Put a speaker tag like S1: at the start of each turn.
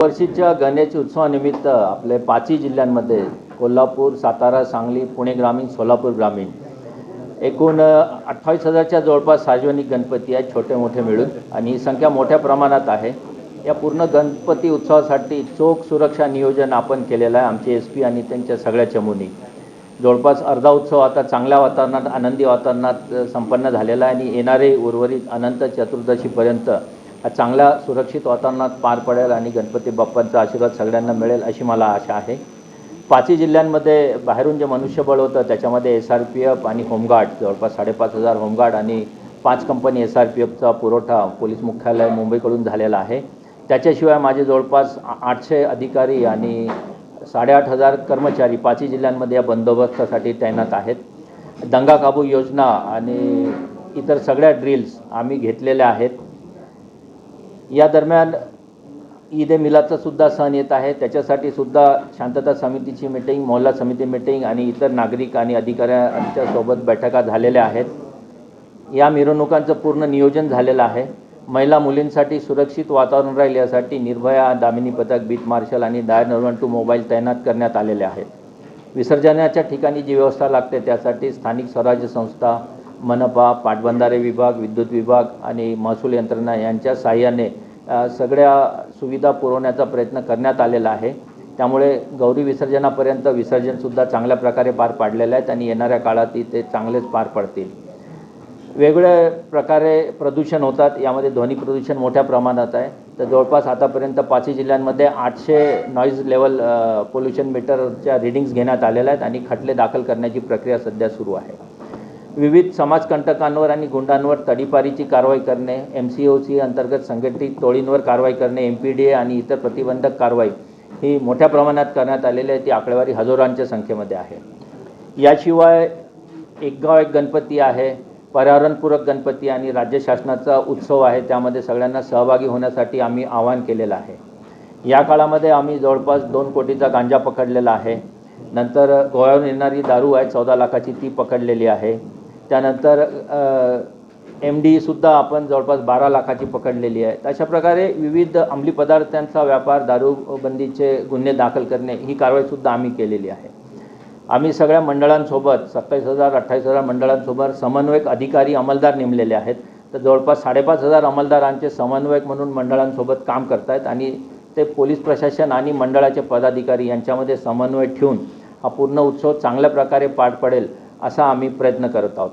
S1: वर्षीच्या गणेश उत्सवानिमित्त आपले पाचही जिल्ह्यांमध्ये कोल्हापूर, सातारा, सांगली, पुणे ग्रामीण, सोलापूर ग्रामीण एकूण 28,000च्या जवळपास सार्वजनिक गणपती आहेत, छोटे मोठे मिळून, आणि ही संख्या मोठ्या प्रमाणात आहे। या पूर्ण गणपती उत्सवासाठी चोख सुरक्षा नियोजन आपण केलेलं आहे। आमचे SP आणि त्यांच्या सगळ्या चमूंनी जवळपास अर्धा उत्सव आता चांगल्या वातावरणात, आनंदी वातावरणात संपन्न झालेला आहे आणि येणारे उर्वरित अनंत चतुर्दशीपर्यंत चांगल्या सुरक्षित वातावरणात पार पडेल आणि गणपती बाप्पांचा आशीर्वाद सगळ्यांना मिळेल अशी मला आशा आहे। पाचही जिल्ह्यांमध्ये बाहेरून जे मनुष्यबळ होतं त्याच्यामध्ये SRPF आणि होमगार्ड जवळपास 5,500 होमगार्ड आणि 5 कंपनी SRPFचा पुरवठा पोलीस मुख्यालय मुंबईकडून झालेला आहे। त्याच्याशिवाय माझे जवळपास 800 अधिकारी आणि 8,500 कर्मचारी पाचही जिल्ह्यांमध्ये या बंदोबस्तासाठी तैनात आहेत। दंगा काबू योजना आणि इतर सगळ्या ड्रिल्स आम्ही घेतलेल्या आहेत। या दरम्यान ईद ए मिलादचा सुद्धा सण येत आहे, त्याच्यासाठी सुद्धा शांतता समितीची मीटिंग, मोहल्ला समिती मीटिंग आणि इतर नागरिक आणि अधिकाऱ्यांच्या सोबत बैठका झालेल्या आहेत। या मिरवणुकांचं पूर्ण नियोजन झालेलं आहे। महिला मुलींसाठी सुरक्षित वातावरण राहील यासाठी निर्भया, दामिनी पथक, बीट मार्शल आणि डायल 912 मोबाईल तैनात करण्यात आलेले आहेत। विसर्जनाच्या ठिकाणी जी व्यवस्था लागते त्यासाठी स्थानिक स्वराज्य संस्था, मनपा, पाटबंधारे विभाग, विद्युत विभाग आणि महसूल यंत्रणा यांच्या सहाय्याने सगळ्या सुविधा पुरवण्याचा प्रयत्न करण्यात आलेला आहे। त्यामुळे गौरी विसर्जनापर्यंत विसर्जनसुद्धा चांगल्या प्रकारे पार पाडलेले आहेत आणि येणाऱ्या काळात ते चांगलेच पार पडतील। वेगवेगळ्या प्रकारे प्रदूषण होतात, यामध्ये ध्वनी प्रदूषण मोठ्या प्रमाणात आहे। तर जवळपास आतापर्यंत पाचही जिल्ह्यांमध्ये 800 नॉईज लेवल पोल्युशन मीटरच्या रीडिंग्स घेण्यात आलेल्या आहेत आणि खटले दाखल करण्याची प्रक्रिया सध्या सुरू आहे। विविध समाजकंटकांवर आणि गुंडांवर तडीपारीची कारवाई करणे, MCOC अंतर्गत संघटित टोळींवर कारवाई करणे, MPDA आणि इतर प्रतिबंधक कारवाई ही मोठ्या प्रमाणात करण्यात आलेली आहे। ती आकडेवारी हजारांच्या संख्येमध्ये आहे। याशिवाय एक गाव एक गणपती आहे, पर्यावरणपूरक गणपती आणि राज्य शासनाचा उत्सव आहे, त्यामध्ये सगळ्यांना सहभागी होण्यासाठी आम्ही आवाहन केलेलं आहे। या काळामध्ये आम्ही जवळपास 2 कोटीचा गांजा पकडलेला आहे। नंतर गोव्यावरून येणारी दारू आहे 14 लाखाची, ती पकडलेली आहे। त्यानंतर MD सुद्धा आपण जवळपास 12 लाखाची पकडलेली आहे। अशा प्रकारे विविध अंमली पदार्थांचा व्यापार, दारूबंदीचे गुन्हे दाखल करणे ही कारवाईसुद्धा आम्ही केलेली आहे। आम्ही सगळ्या मंडळांसोबत 27,000-28,000 मंडळांसोबत समन्वयक अधिकारी अंमलदार नेमलेले आहेत। तर जवळपास 5,500 अंमलदारांचे समन्वयक म्हणून मंडळांसोबत काम करत आहेत आणि ते पोलीस प्रशासन आणि मंडळाचे पदाधिकारी यांच्यामध्ये समन्वय ठेवून हा पूर्ण उत्सव चांगल्या प्रकारे पार पडेल असा आम्ही प्रयत्न करत आहोत।